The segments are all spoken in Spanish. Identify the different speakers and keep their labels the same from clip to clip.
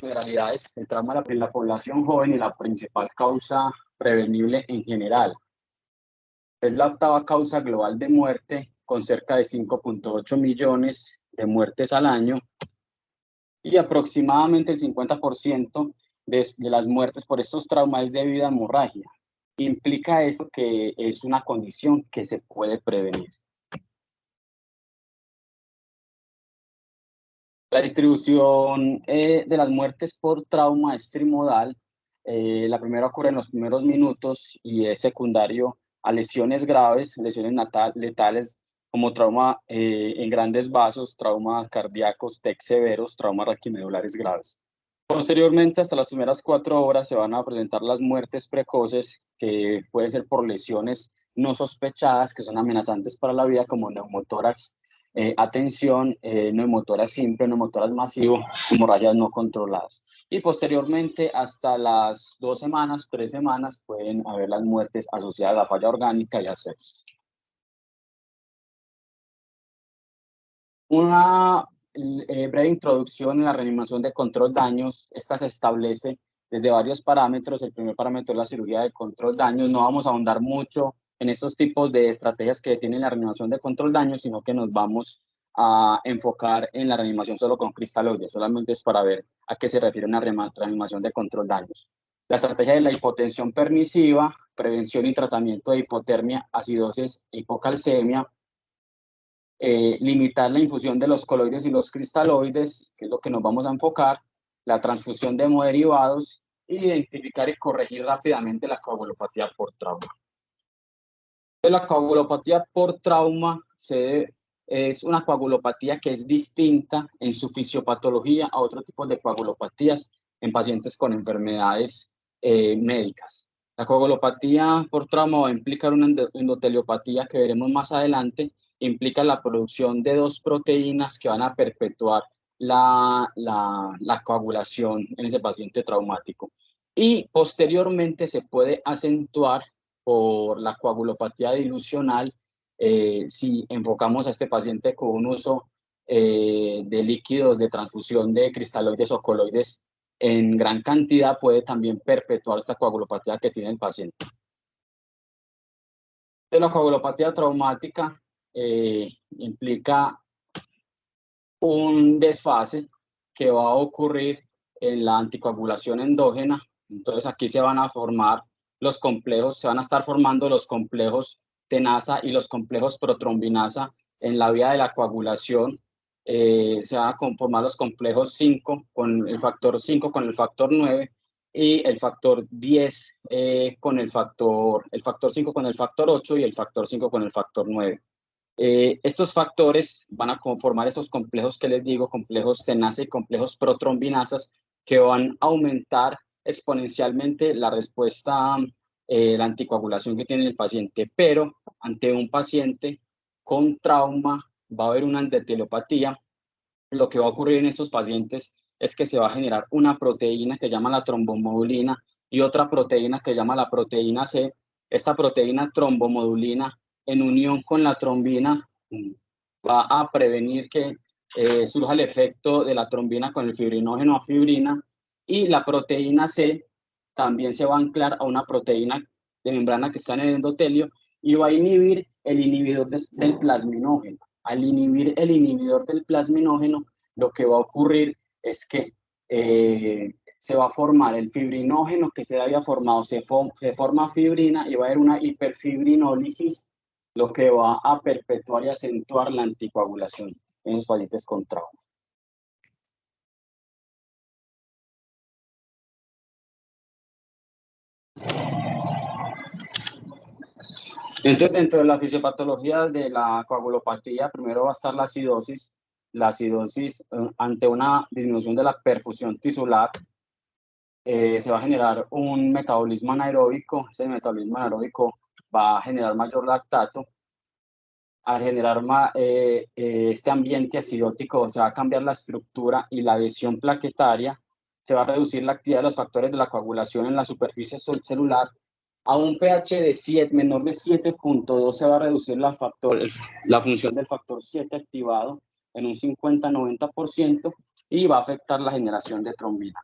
Speaker 1: generalidades, el trauma en la población joven y la principal causa prevenible en general. Es la octava causa global de muerte, con cerca de 5.8 millones de muertes al año, y aproximadamente el 50% de las muertes por estos traumas es debido a hemorragia. Implica eso que es una condición que se puede prevenir. La distribución de las muertes por trauma es trimodal. La primera ocurre en los primeros minutos y es secundario a lesiones graves, lesiones letales como trauma en grandes vasos, traumas cardíacos, TEC severos, traumas raquimedulares graves. Posteriormente, hasta las primeras 4 horas se van a presentar las muertes precoces, que pueden ser por lesiones no sospechadas, que son amenazantes para la vida, como neumotórax, neumotórax simple, neumotórax masivo, hemorragias no controladas. Y posteriormente, hasta las 2 semanas, 3 semanas, pueden haber las muertes asociadas a la falla orgánica y a sepsis. Una breve introducción en la reanimación de control daños. Esta se establece desde varios parámetros. El primer parámetro es la cirugía de control daños. No vamos a ahondar mucho en estos tipos de estrategias que tiene la reanimación de control daños, sino que nos vamos a enfocar en la reanimación solo con cristaloides. Solamente es para ver a qué se refiere una reanimación de control daños. La estrategia de la hipotensión permisiva, prevención y tratamiento de hipotermia, acidosis e hipocalcemia. Limitar la infusión de los coloides y los cristaloides, que es lo que nos vamos a enfocar, la transfusión de hemoderivados, identificar y corregir rápidamente la coagulopatía por trauma. La coagulopatía por trauma es una coagulopatía que es distinta en su fisiopatología a otro tipo de coagulopatías en pacientes con enfermedades médicas. La coagulopatía por trauma va a implicar una endoteliopatía que veremos más adelante. Implica la producción de 2 proteínas que van a perpetuar la coagulación en ese paciente traumático. Y posteriormente se puede acentuar por la coagulopatía dilucional si enfocamos a este paciente con un uso de líquidos de transfusión de cristaloides o coloides en gran cantidad, puede también perpetuar esta coagulopatía que tiene el paciente. La coagulopatía traumática implica un desfase que va a ocurrir en la anticoagulación endógena. Entonces aquí se van a formar los complejos, se van a estar formando los complejos tenasa y los complejos protrombinasa en la vía de la coagulación. Se van a conformar los complejos 5 con el factor 5 con el factor 9 y el factor 10 con el factor 5 con el factor 8 y el factor 5 con el factor 9. Estos factores van a conformar esos complejos que les digo, complejos tenasa y complejos protrombinasas, que van a aumentar exponencialmente la respuesta, la anticoagulación que tiene el paciente. Pero ante un paciente con trauma va a haber una endoteliopatía. Lo que va a ocurrir en estos pacientes es que se va a generar una proteína que llama la trombomodulina y otra proteína que llama la proteína C. Esta proteína trombomodulina en unión con la trombina va a prevenir que surja el efecto de la trombina con el fibrinógeno a fibrina, y la proteína C también se va a anclar a una proteína de membrana que está en el endotelio y va a inhibir el inhibidor del plasminógeno. Al inhibir el inhibidor del plasminógeno, lo que va a ocurrir es que se va a formar el fibrinógeno que se había formado, se forma fibrina y va a haber una hiperfibrinólisis, lo que va a perpetuar y acentuar la anticoagulación en los pacientes con trauma. Entonces, dentro de la fisiopatología de la coagulopatía, primero va a estar la acidosis. La acidosis, ante una disminución de la perfusión tisular, se va a generar un metabolismo anaeróbico. Ese metabolismo anaeróbico va a generar mayor lactato. Al generar este ambiente acidótico, se va a cambiar la estructura y la adhesión plaquetaria, se va a reducir la actividad de los factores de la coagulación en la superficie celular A un pH de 7, menor de 7.2 se va a reducir la función del factor 7 activado en un 50-90% y va a afectar la generación de trombina.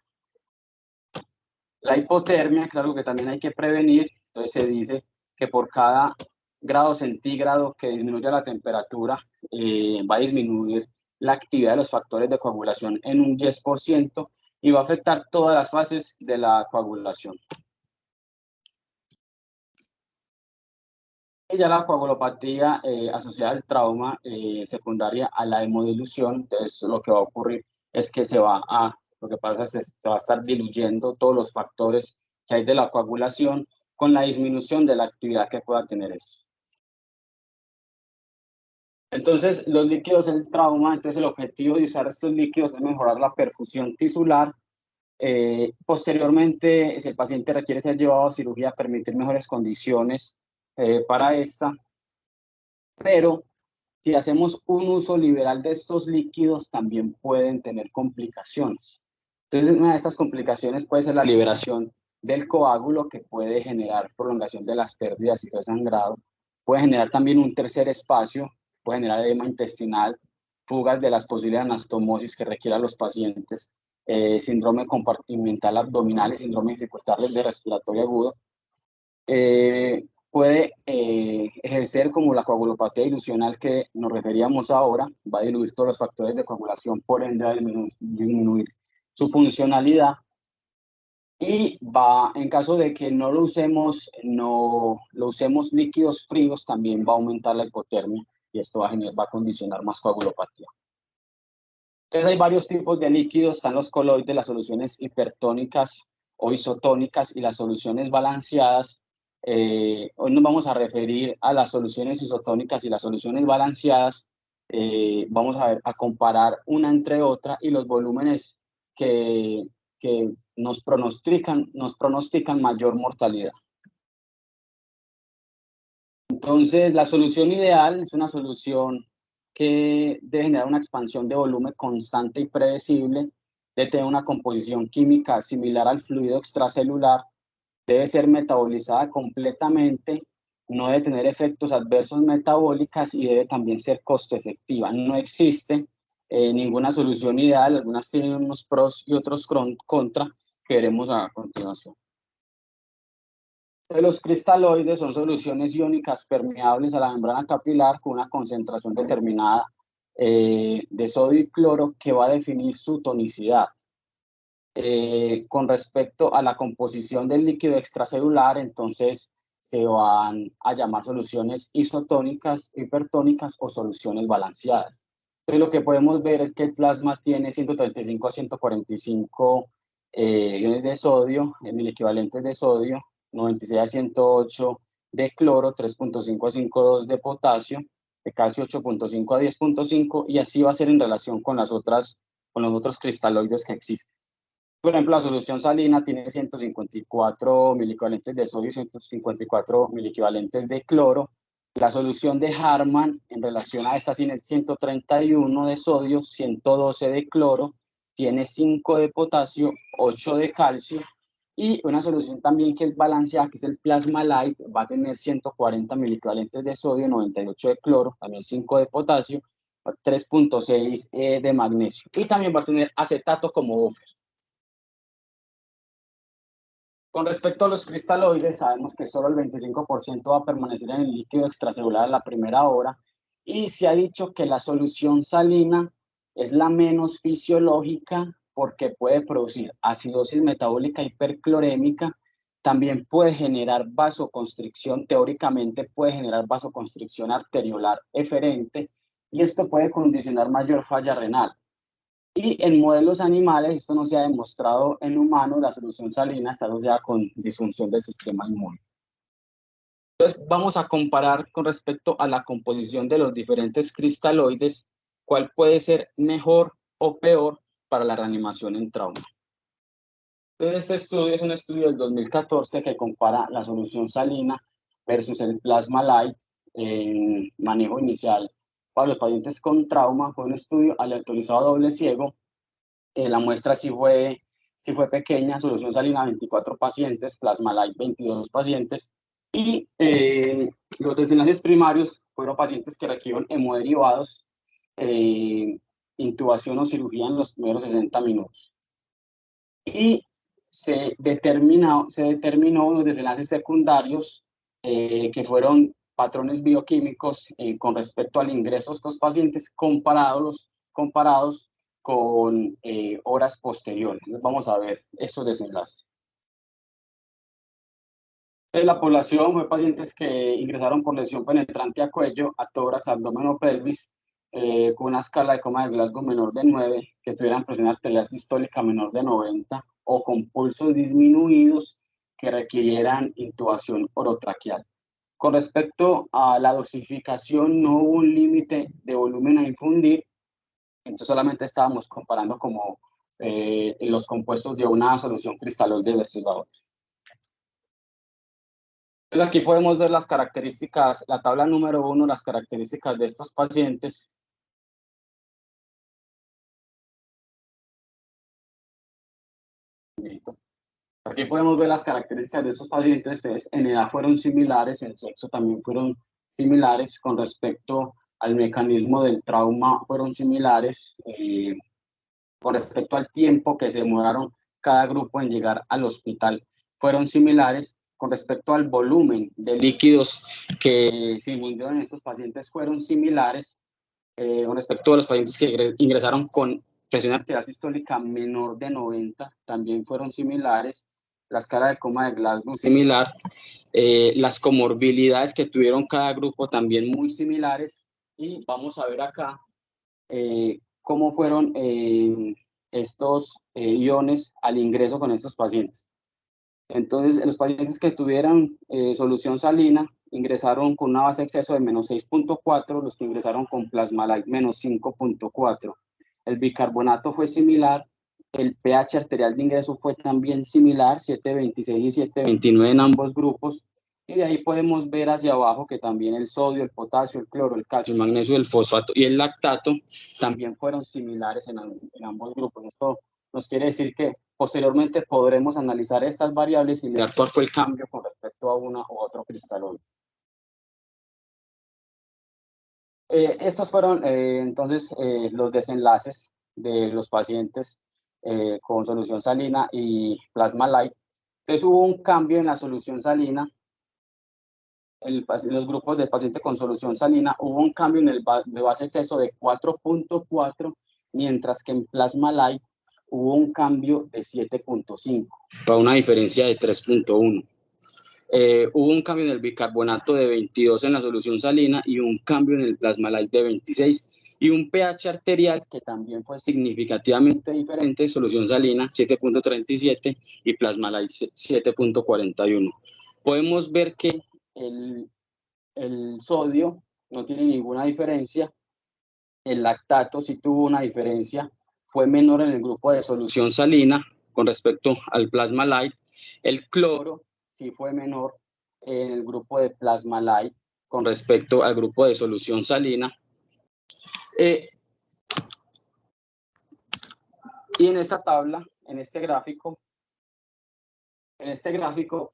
Speaker 1: La hipotermia, que es algo que también hay que prevenir, entonces se dice que por cada grado centígrado que disminuya la temperatura, va a disminuir la actividad de los factores de coagulación en un 10% y va a afectar todas las fases de la coagulación. Y ya la coagulopatía asociada al trauma secundaria a la hemodilución, entonces lo que va a ocurrir es que lo que pasa es que se va a estar diluyendo todos los factores que hay de la coagulación con la disminución de la actividad que pueda tener eso. Entonces, los líquidos del trauma, entonces el objetivo de usar estos líquidos es mejorar la perfusión tisular. Posteriormente, si el paciente requiere ser llevado a cirugía, permitir mejores condiciones para esta, pero si hacemos un uso liberal de estos líquidos, también pueden tener complicaciones. Entonces, una de estas complicaciones puede ser la liberación del coágulo, que puede generar prolongación de las pérdidas y resangrado. Puede generar también un tercer espacio, puede generar edema intestinal, fugas de las posibles anastomosis que requieran los pacientes, síndrome compartimental abdominal y síndrome dificultad de respiratorio agudo. Puede ejercer como la coagulopatía ilusional que nos referíamos ahora, va a diluir todos los factores de coagulación, por ende va a disminuir su funcionalidad y en caso de que no lo usemos líquidos fríos, también va a aumentar la hipotermia y esto va a condicionar más coagulopatía. Entonces hay varios tipos de líquidos, están los coloides, las soluciones hipertónicas o isotónicas y las soluciones balanceadas. Hoy nos vamos a referir a las soluciones isotónicas y las soluciones balanceadas. Vamos a comparar una entre otra y los volúmenes que nos pronostican mayor mortalidad. Entonces, la solución ideal es una solución que debe generar una expansión de volumen constante y predecible, debe tener una composición química similar al fluido extracelular, debe ser metabolizada completamente, no debe tener efectos adversos metabólicos y debe también ser costo efectiva. No existe ninguna solución ideal, algunas tienen unos pros y otros contra, que veremos a continuación. Los cristaloides son soluciones iónicas permeables a la membrana capilar con una concentración determinada de sodio y cloro que va a definir su tonicidad. Con respecto a la composición del líquido extracelular, entonces se van a llamar soluciones isotónicas, hipertónicas o soluciones balanceadas. Entonces lo que podemos ver es que el plasma tiene 135 a 145 iones de sodio, mil equivalentes de sodio, 96 a 108 de cloro, 3.5 a 5.2 de potasio, de calcio 8.5 a 10.5 y así va a ser en relación con los otros cristaloides que existen. Por ejemplo, la solución salina tiene 154 miliequivalentes de sodio y 154 miliequivalentes de cloro. La solución de Harman en relación a esta tiene 131 de sodio, 112 de cloro, tiene 5 de potasio, 8 de calcio. Y una solución también que es balanceada, que es el Plasma Light, va a tener 140 miliequivalentes de sodio, 98 de cloro, también 5 de potasio, 3.6 de magnesio. Y también va a tener acetato como buffer. Con respecto a los cristaloides, sabemos que solo el 25% va a permanecer en el líquido extracelular a la primera hora y se ha dicho que la solución salina es la menos fisiológica porque puede producir acidosis metabólica hiperclorémica, también puede generar vasoconstricción, teóricamente puede generar vasoconstricción arteriolar eferente y esto puede condicionar mayor falla renal. Y en modelos animales, esto no se ha demostrado en humanos, la solución salina está asociada con disfunción del sistema inmune. Entonces, vamos a comparar con respecto a la composición de los diferentes cristaloides, cuál puede ser mejor o peor para la reanimación en trauma. Entonces, este estudio es un estudio del 2014 que compara la solución salina versus el Plasma Light en manejo inicial para los pacientes con trauma. Fue un estudio aleatorizado doble ciego. La muestra sí fue si fue pequeña, solución salina 24 pacientes, Plasma Light 22 pacientes, y los desenlaces primarios fueron pacientes que requirieron hemoderivados, intubación o cirugía en los primeros 60 minutos. Y se determinó los desenlaces secundarios, que fueron patrones bioquímicos con respecto al ingreso de estos pacientes comparados con horas posteriores. Entonces vamos a ver estos desenlaces. Entonces, la población fue pacientes que ingresaron por lesión penetrante a cuello, a tórax, abdomen o pelvis, con una escala de coma de Glasgow menor de 9, que tuvieran presión arterial sistólica menor de 90 o con pulsos disminuidos que requirieran intubación orotraqueal. Con respecto a la dosificación, no hubo un límite de volumen a infundir, entonces solamente estábamos comparando como los compuestos de una solución cristalóide versus la otra. Entonces aquí podemos ver las características, la tabla número 1, las características de estos pacientes. Aquí podemos ver las características de estos pacientes. Entonces, en edad fueron similares, en sexo también fueron similares, con respecto al mecanismo del trauma fueron similares, con respecto al tiempo que se demoraron cada grupo en llegar al hospital fueron similares, con respecto al volumen de líquidos que se infundieron en estos pacientes fueron similares, con respecto a los pacientes que ingresaron con presión arterial sistólica menor de 90 también fueron similares, la escala de coma de Glasgow similar, las comorbilidades que tuvieron cada grupo también muy similares, y vamos a ver acá cómo fueron estos iones al ingreso con estos pacientes. Entonces, en los pacientes que tuvieran solución salina, ingresaron con una base de exceso de menos 6.4, los que ingresaron con Plasma Light menos 5.4. El bicarbonato fue similar, el pH arterial de ingreso fue también similar, 7.26 y 7.29 en ambos grupos, y de ahí podemos ver hacia abajo que también el sodio, el potasio, el cloro, el calcio, el magnesio, el fosfato y el lactato también fueron similares en ambos grupos. Esto nos quiere decir que posteriormente podremos analizar estas variables y mirar cuál fue el cambio con respecto a una u otro cristalóide. Estos fueron entonces los desenlaces de los pacientes con solución salina y Plasma Light. Entonces hubo un cambio en la solución salina. En los grupos de pacientes con solución salina hubo un cambio en el de base de exceso de 4.4, mientras que en Plasma Light hubo un cambio de 7.5, para una diferencia de 3.1. Hubo un cambio en el bicarbonato de 22 en la solución salina y un cambio en el Plasma Light de 26, y un pH arterial que también fue significativamente diferente, solución salina 7.37 y Plasma Light 7.41. Podemos ver que el sodio no tiene ninguna diferencia, el lactato sí tuvo una diferencia, fue menor en el grupo de solución salina con respecto al Plasma Light, el cloro sí fue menor en el grupo de Plasma Light con respecto al grupo de solución salina. Y en esta tabla, en este gráfico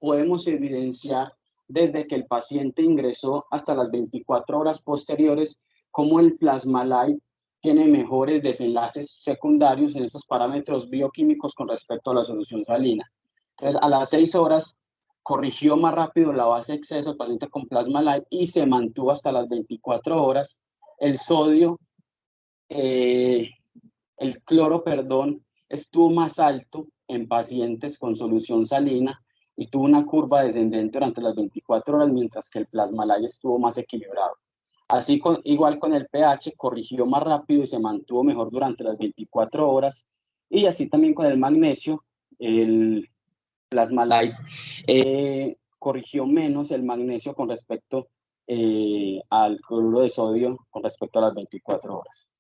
Speaker 1: podemos evidenciar desde que el paciente ingresó hasta las 24 horas posteriores cómo el Plasma Light tiene mejores desenlaces secundarios en estos parámetros bioquímicos con respecto a la solución salina. Entonces, a las 6 horas corrigió más rápido la base de exceso del paciente con Plasma Light y se mantuvo hasta las 24 horas. El sodio, el cloro, perdón, estuvo más alto en pacientes con solución salina y tuvo una curva descendente durante las 24 horas, mientras que el Plasma Light estuvo más equilibrado. Así, igual con el pH, corrigió más rápido y se mantuvo mejor durante las 24 horas. Y así también con el magnesio, el Plasma Light corrigió menos el magnesio con respecto al cloruro de sodio con respecto a las 24 horas.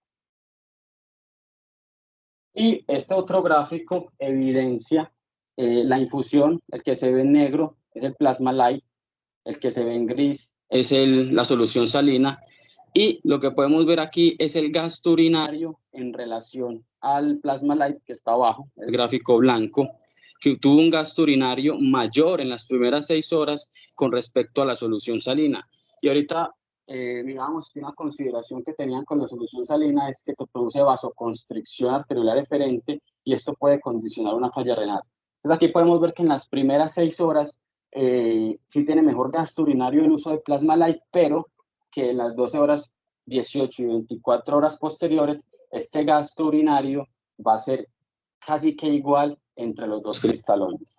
Speaker 1: Y este otro gráfico evidencia la infusión. El que se ve en negro es el Plasma Light, el que se ve en gris es la solución salina, y lo que podemos ver aquí es el gasto urinario en relación al Plasma Light, que está abajo, el gráfico blanco, que tuvo un gasto urinario mayor en las primeras 6 horas con respecto a la solución salina. Y ahorita, digamos que una consideración que tenían con la solución salina es que produce vasoconstricción arteriolar eferente y esto puede condicionar una falla renal. Entonces aquí podemos ver que en las primeras 6 horas sí tiene mejor gasto urinario el uso de Plasma Light, pero que en las 12 horas, 18 y 24 horas posteriores, este gasto urinario va a ser casi que igual entre los dos cristaloides.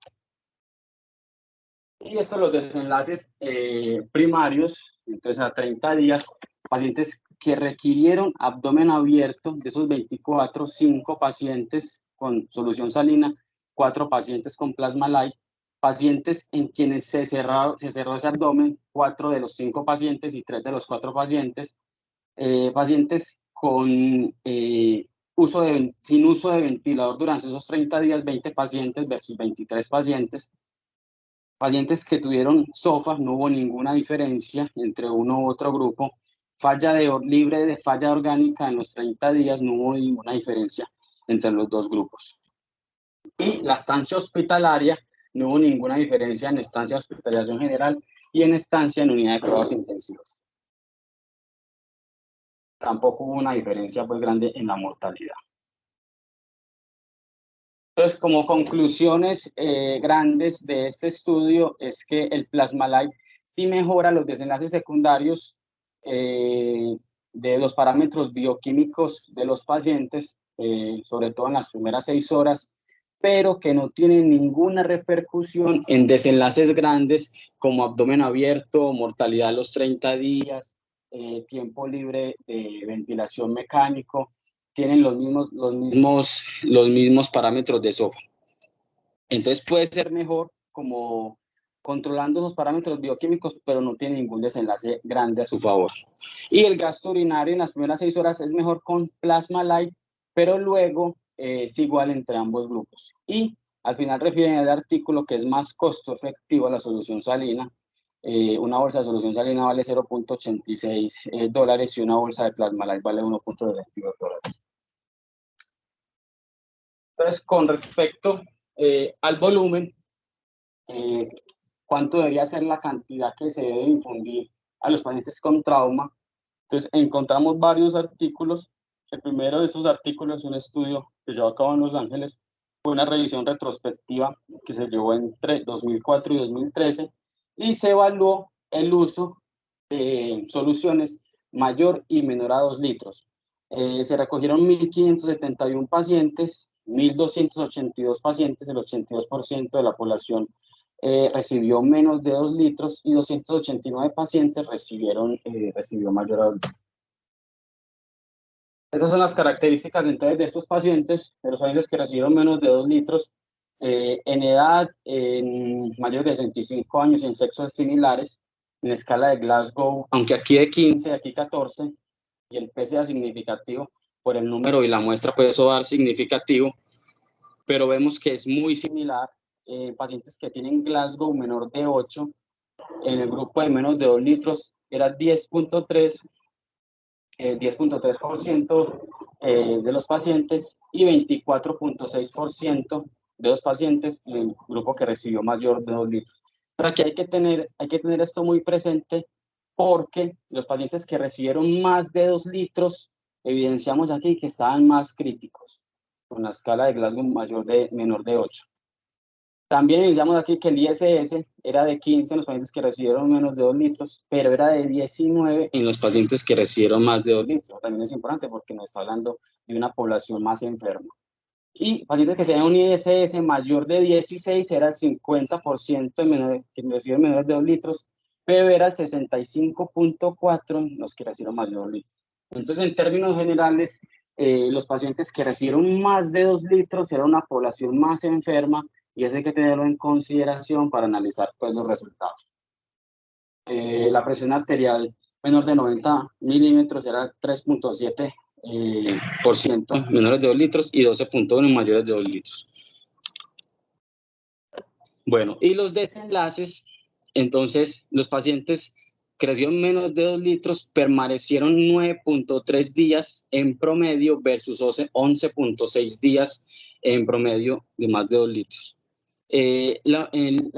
Speaker 1: Y estos los desenlaces primarios, entonces a 30 días, pacientes que requirieron abdomen abierto, de esos 24, 5 pacientes con solución salina, 4 pacientes con Plasma Light, pacientes en quienes se cerró ese abdomen, 4 de los 5 pacientes y 3 de los 4 pacientes, pacientes con sin uso de ventilador durante esos 30 días, 20 pacientes versus 23 pacientes. Pacientes que tuvieron SOFA, no hubo ninguna diferencia entre uno u otro grupo. Libre de falla orgánica en los 30 días, no hubo ninguna diferencia entre los dos grupos. Y la estancia hospitalaria, no hubo ninguna diferencia en estancia de hospitalización general y en estancia en unidad de cuidados intensivos. Tampoco hubo una diferencia pues grande en la mortalidad. Entonces, como conclusiones grandes de este estudio es que el Plasma Light sí mejora los desenlaces secundarios de los parámetros bioquímicos de los pacientes, sobre todo en las primeras 6 horas, pero que no tiene ninguna repercusión en desenlaces grandes como abdomen abierto, mortalidad a los 30 días, tiempo libre de ventilación mecánico. Tienen los mismos parámetros de SOFA. Entonces puede ser mejor como controlando esos parámetros bioquímicos, pero no tiene ningún desenlace grande a su favor. Y el gasto urinario en las primeras 6 horas es mejor con Plasma Light, pero luego es igual entre ambos grupos. Y al final refieren al artículo que es más costo efectivo la solución salina. Una bolsa de solución salina vale $0.86 y una bolsa de Plasma Light vale $1.62. Entonces, con respecto al volumen, ¿cuánto debería ser la cantidad que se debe infundir a los pacientes con trauma? Entonces, encontramos varios artículos. El primero de esos artículos es un estudio que llevó a cabo en Los Ángeles. Fue una revisión retrospectiva que se llevó entre 2004 y 2013 y se evaluó el uso de soluciones mayor y menor a 2 litros. Se recogieron 1.571 pacientes, 1.282 pacientes, el 82% de la población recibió menos de 2 litros y 289 pacientes recibió mayor a 2 litros. Esas son las características entonces de estos pacientes, de los pacientes que recibieron menos de 2 litros, en edad, en mayores de 65 años y en sexos similares, en escala de Glasgow, aunque aquí de 15, aquí 14, y el P sea significativo por el número y la muestra puede eso dar significativo, pero vemos que es muy similar. Pacientes que tienen Glasgow menor de 8, en el grupo de menos de 2 litros era 10.3% de los pacientes y 24.6% de los pacientes en el grupo que recibió mayor de 2 litros. Pero aquí hay que tener esto muy presente porque los pacientes que recibieron más de 2 litros, evidenciamos aquí que estaban más críticos, con la escala de Glasgow menor de 8. También evidenciamos aquí que el ISS era de 15 en los pacientes que recibieron menos de 2 litros, pero era de 19 en los pacientes que recibieron más de 2 litros. También es importante porque nos está hablando de una población más enferma. Y pacientes que tenían un ISS mayor de 16 era el 50% que recibieron menos de 2 litros, pero era el 65.4 en los que recibieron más de 2 litros. Entonces, en términos generales, los pacientes que recibieron más de 2 litros era una población más enferma y eso hay que tenerlo en consideración para analizar pues, los resultados. La presión arterial menor de 90 milímetros era 3.7% menores de 2 litros y 12.1 mayores de 2 litros. Bueno, y los desenlaces, entonces los pacientes creció menos de 2 litros, permanecieron 9.3 días en promedio versus 11.6 días en promedio de más de 2 litros. La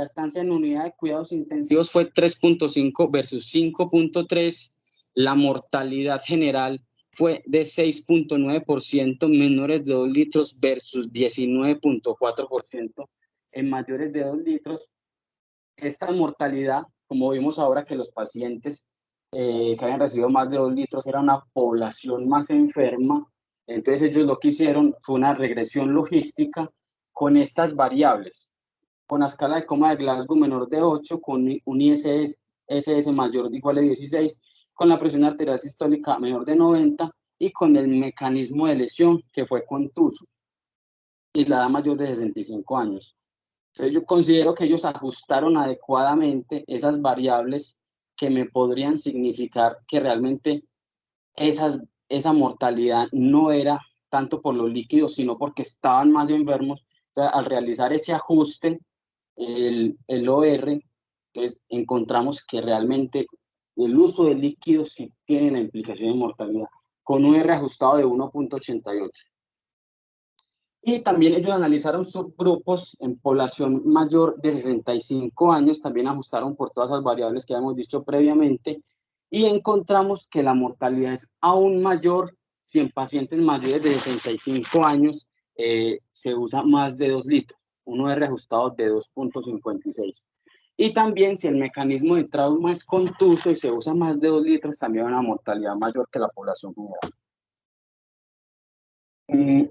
Speaker 1: estancia en unidad de cuidados intensivos fue 3.5 versus 5.3. La mortalidad general fue de 6.9%, menores de 2 litros versus 19.4% en mayores de 2 litros. Esta mortalidad, como vimos ahora que los pacientes que habían recibido más de 2 litros era una población más enferma, entonces ellos lo que hicieron fue una regresión logística con estas variables, con la escala de coma de Glasgow menor de 8, con un ISS mayor o igual a 16, con la presión arterial sistólica menor de 90 y con el mecanismo de lesión que fue contuso y la edad mayor de 65 años. Entonces yo considero que ellos ajustaron adecuadamente esas variables que me podrían significar que realmente esa mortalidad no era tanto por los líquidos, sino porque estaban más enfermos. O sea, al realizar ese ajuste, el OR, entonces encontramos que realmente el uso de líquidos sí tiene la implicación de mortalidad, con un R ajustado de 1.88. Y también ellos analizaron subgrupos en población mayor de 65 años, también ajustaron por todas las variables que habíamos dicho previamente, y encontramos que la mortalidad es aún mayor si en pacientes mayores de 65 años se usa más de 2 litros, un R ajustado de 2.56. Y también si el mecanismo de trauma es contuso y se usa más de 2 litros, también hay una mortalidad mayor que la población general.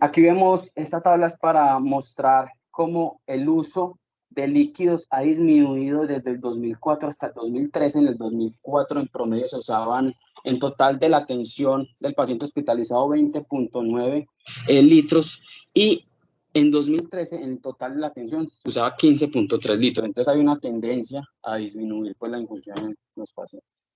Speaker 1: Aquí vemos, esta tabla es para mostrar cómo el uso de líquidos ha disminuido desde el 2004 hasta el 2013. En el 2004 en promedio se usaban en total de la atención del paciente hospitalizado 20.9 litros y en 2013 en total de la atención se usaba 15.3 litros. Entonces hay una tendencia a disminuir pues, la infusión en los pacientes.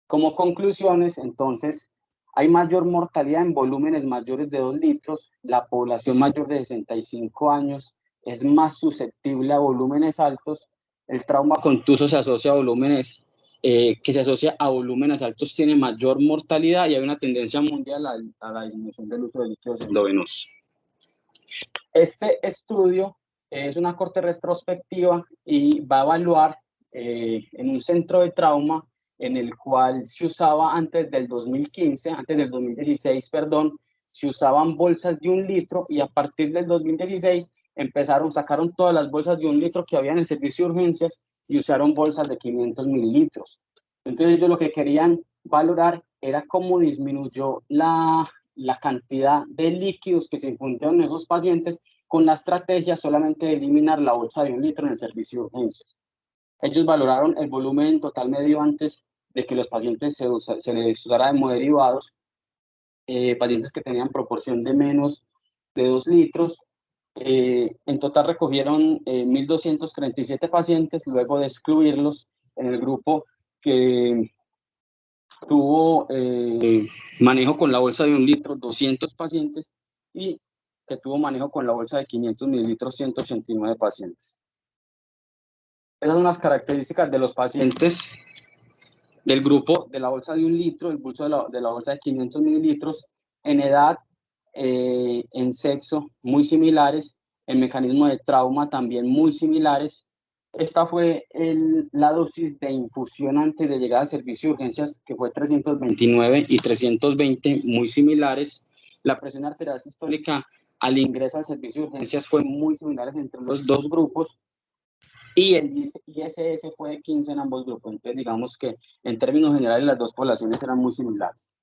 Speaker 1: Como conclusiones, entonces, hay mayor mortalidad en volúmenes mayores de 2 litros, la población mayor de 65 años es más susceptible a volúmenes altos, el trauma contuso se asocia a volúmenes que se asocia a volúmenes altos tiene mayor mortalidad y hay una tendencia mundial a la disminución del uso de líquidos endovenosos. Este estudio es una corte retrospectiva y va a evaluar en un centro de trauma en el cual se usaba antes del 2016, perdón, se usaban bolsas de 1 litro y a partir del 2016 sacaron todas las bolsas de 1 litro que había en el servicio de urgencias y usaron bolsas de 500 mililitros. Entonces ellos lo que querían valorar era cómo disminuyó la cantidad de líquidos que se infundieron en esos pacientes con la estrategia solamente de eliminar la bolsa de 1 litro en el servicio de urgencias. Ellos valoraron el volumen total medio antes de que los pacientes se les usara hemoderivados, pacientes que tenían proporción de menos de 2 litros. En total recogieron 1.237 pacientes, luego de excluirlos en el grupo que tuvo manejo con la bolsa de 1 litro, 200 pacientes, y que tuvo manejo con la bolsa de 500 mililitros, 189 pacientes. Esas son las características de los pacientes del grupo de la bolsa de 1 litro, el pulso de la bolsa de 500 mililitros, en edad, en sexo, muy similares, en mecanismo de trauma también muy similares. Esta fue la dosis de infusión antes de llegar al servicio de urgencias, que fue 329 y 320, muy similares. La presión arterial sistólica al ingreso al servicio de urgencias fue muy similares entre los dos grupos. Y el ISS fue de 15 en ambos grupos. Entonces, digamos que en términos generales las dos poblaciones eran muy similares.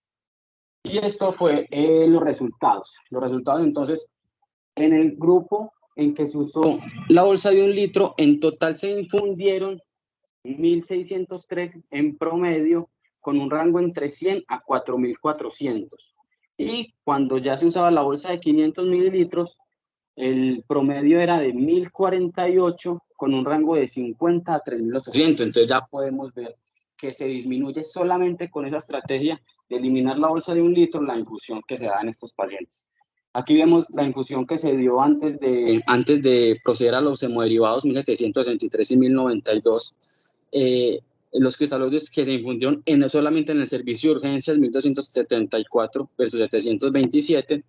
Speaker 1: Y esto fue los resultados. Los resultados, entonces, en el grupo en que se usó la bolsa de 1 litro, en total se infundieron 1.603 en promedio, con un rango entre 100 a 4.400. Y cuando ya se usaba la bolsa de 500 mililitros, el promedio era de 1.048 con un rango de 50 a 3.800. Entonces ya podemos ver que se disminuye solamente con esa estrategia de eliminar la bolsa de 1 litro la infusión que se da en estos pacientes. Aquí vemos la infusión que se dio antes de proceder a los hemoderivados 1.763 y 1.092. los cristaloides que se infundieron solamente en el servicio de urgencias, 1.274 versus 727.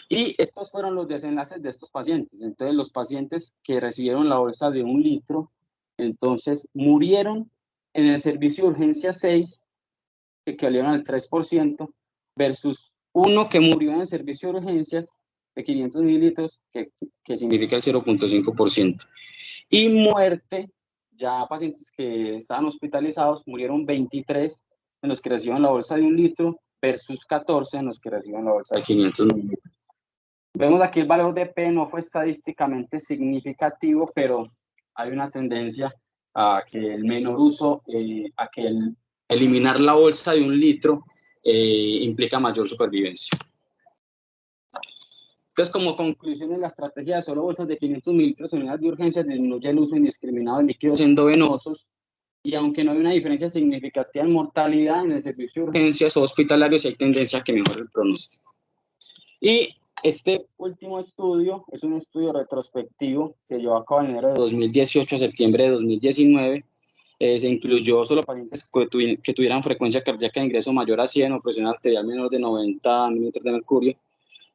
Speaker 1: Y estos fueron los desenlaces de estos pacientes. Entonces, los pacientes que recibieron la bolsa de 1 litro, entonces murieron en el servicio de urgencias 6, que equivalieron al 3%, versus uno que murió en el servicio de urgencias de 500 mililitros, que significa el 0.5%. Y muerte, ya pacientes que estaban hospitalizados, murieron 23 en los que recibieron la bolsa de 1 litro, versus 14 en los que recibieron la bolsa de 500 mililitros. Vemos aquí el valor de P no fue estadísticamente significativo, pero hay una tendencia a que el menor uso, a que eliminar la bolsa de 1 litro implica mayor supervivencia. Entonces, como conclusión en la estrategia de solo bolsas de 500 mililitros en unidades de urgencia, disminuye el uso indiscriminado de líquidos endovenosos, y aunque no hay una diferencia significativa en mortalidad en el servicio de urgencias o hospitalarios, hay tendencia a que mejore el pronóstico. Y este último estudio es un estudio retrospectivo que llevó a cabo en enero de 2018 a septiembre de 2019. Se incluyó solo pacientes que tuvieran frecuencia cardíaca de ingreso mayor a 100 o presión arterial menor de 90 milímetros de mercurio.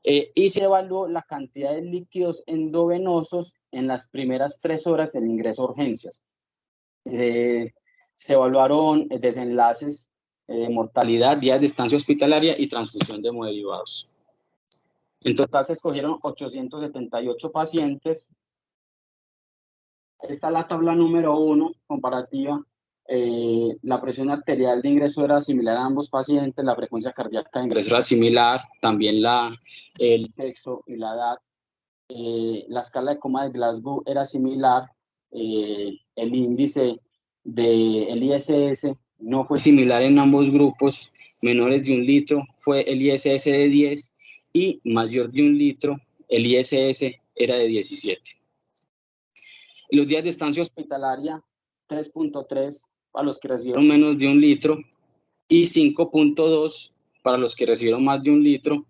Speaker 1: Y se evaluó la cantidad de líquidos endovenosos en las primeras 3 horas del ingreso a urgencias. Se evaluaron desenlaces, mortalidad, días de estancia hospitalaria y transfusión de hemoderivados. En total se escogieron 878 pacientes. Esta es la tabla número 1, comparativa. La presión arterial de ingreso era similar a ambos pacientes, la frecuencia cardíaca de ingreso era similar, también el sexo y la edad. La escala de coma de Glasgow era similar. El índice del ISS no fue similar en ambos grupos. Menores de 1 litro fue el ISS de 10 y mayor de 1 litro el ISS era de 17. Los días de estancia hospitalaria, 3.3 para los que recibieron menos de 1 litro y 5.2 para los que recibieron más de 1 litro.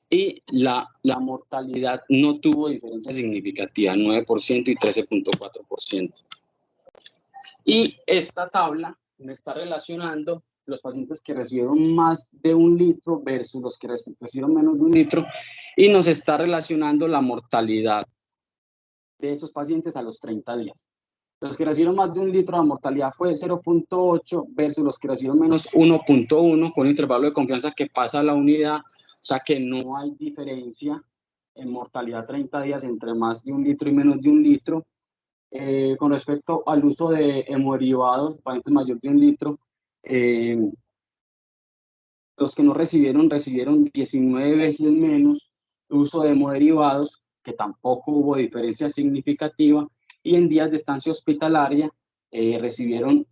Speaker 1: Y la mortalidad no tuvo diferencia significativa, 9% y 13.4%. Y esta tabla me está relacionando los pacientes que recibieron más de 1 litro versus los que recibieron menos de 1 litro, y nos está relacionando la mortalidad de esos pacientes a los 30 días. Los que recibieron más de 1 litro, la mortalidad fue 0.8 versus los que recibieron menos 1.1, con un intervalo de confianza que pasa a la unidad. O sea que no hay diferencia en mortalidad 30 días entre más de 1 litro y menos de 1 litro. Con respecto al uso de hemoderivados, pacientes mayores de 1 litro, los que no recibieron 19 veces menos uso de hemoderivados, que tampoco hubo diferencia significativa, y en días de estancia hospitalaria estuvieron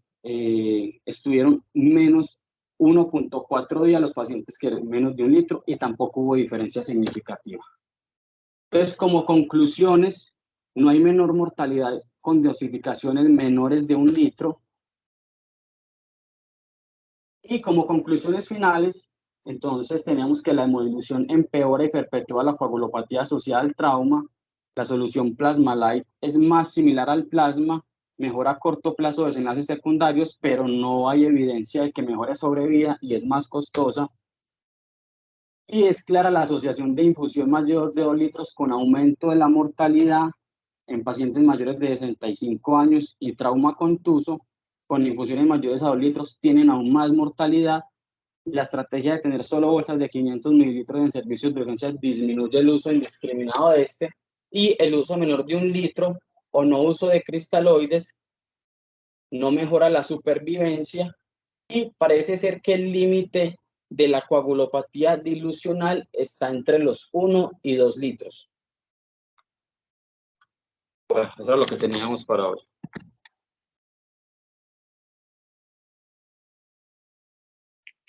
Speaker 1: menos 1.4 días los pacientes que menos de 1 litro, y tampoco hubo diferencia significativa. Entonces, como conclusiones, no hay menor mortalidad con dosificaciones menores de 1 litro. Y como conclusiones finales, entonces tenemos que la hemodilución empeora y perpetúa la coagulopatía asociada al trauma. La solución Plasma-Light es más similar al plasma, mejora a corto plazo desenlaces secundarios, pero no hay evidencia de que mejore sobrevida y es más costosa. Y es clara la asociación de infusión mayor de 2 litros con aumento de la mortalidad en pacientes mayores de 65 años y trauma contuso. Con infusiones mayores a 2 litros tienen aún más mortalidad. La estrategia de tener solo bolsas de 500 mililitros en servicios de urgencia disminuye el uso indiscriminado de este, y el uso menor de 1 litro o no uso de cristaloides no mejora la supervivencia, y parece ser que el límite de la coagulopatía dilucional está entre los 1 y 2 litros. Bueno, eso es lo que teníamos para hoy.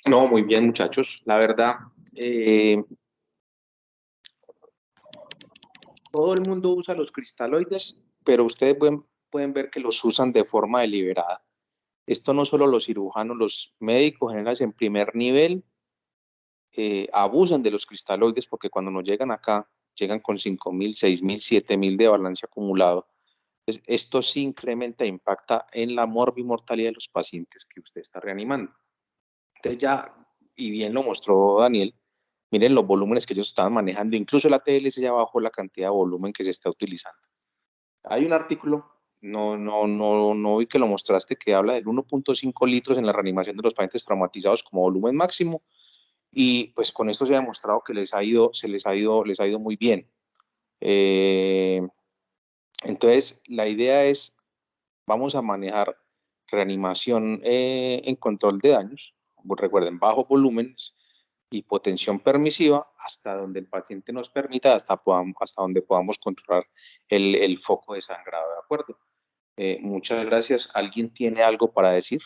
Speaker 2: No, muy bien, muchachos. La verdad, todo el mundo usa los cristaloides, pero ustedes pueden ver que los usan de forma deliberada. Esto no solo los cirujanos, los médicos generales en primer nivel abusan de los cristaloides, porque cuando nos llegan acá, llegan con 5.000, 6.000, 7.000 de balance acumulado. Entonces, esto sí incrementa e impacta en la morbimortalidad de los pacientes que usted está reanimando. Entonces ya, y bien lo mostró Daniel, miren los volúmenes que ellos estaban manejando, incluso la TLC ya bajó la cantidad de volumen que se está utilizando. Hay un artículo, no vi que lo mostraste, que habla del 1.5 litros en la reanimación de los pacientes traumatizados como volumen máximo, y pues con esto se ha demostrado que les ha ido muy bien. Entonces, la idea es, vamos a manejar reanimación en control de daños, recuerden, bajos volúmenes, hipotensión permisiva, hasta donde el paciente nos permita, hasta donde podamos controlar el foco de sangrado, ¿de acuerdo? Muchas gracias. ¿Alguien tiene algo para decir?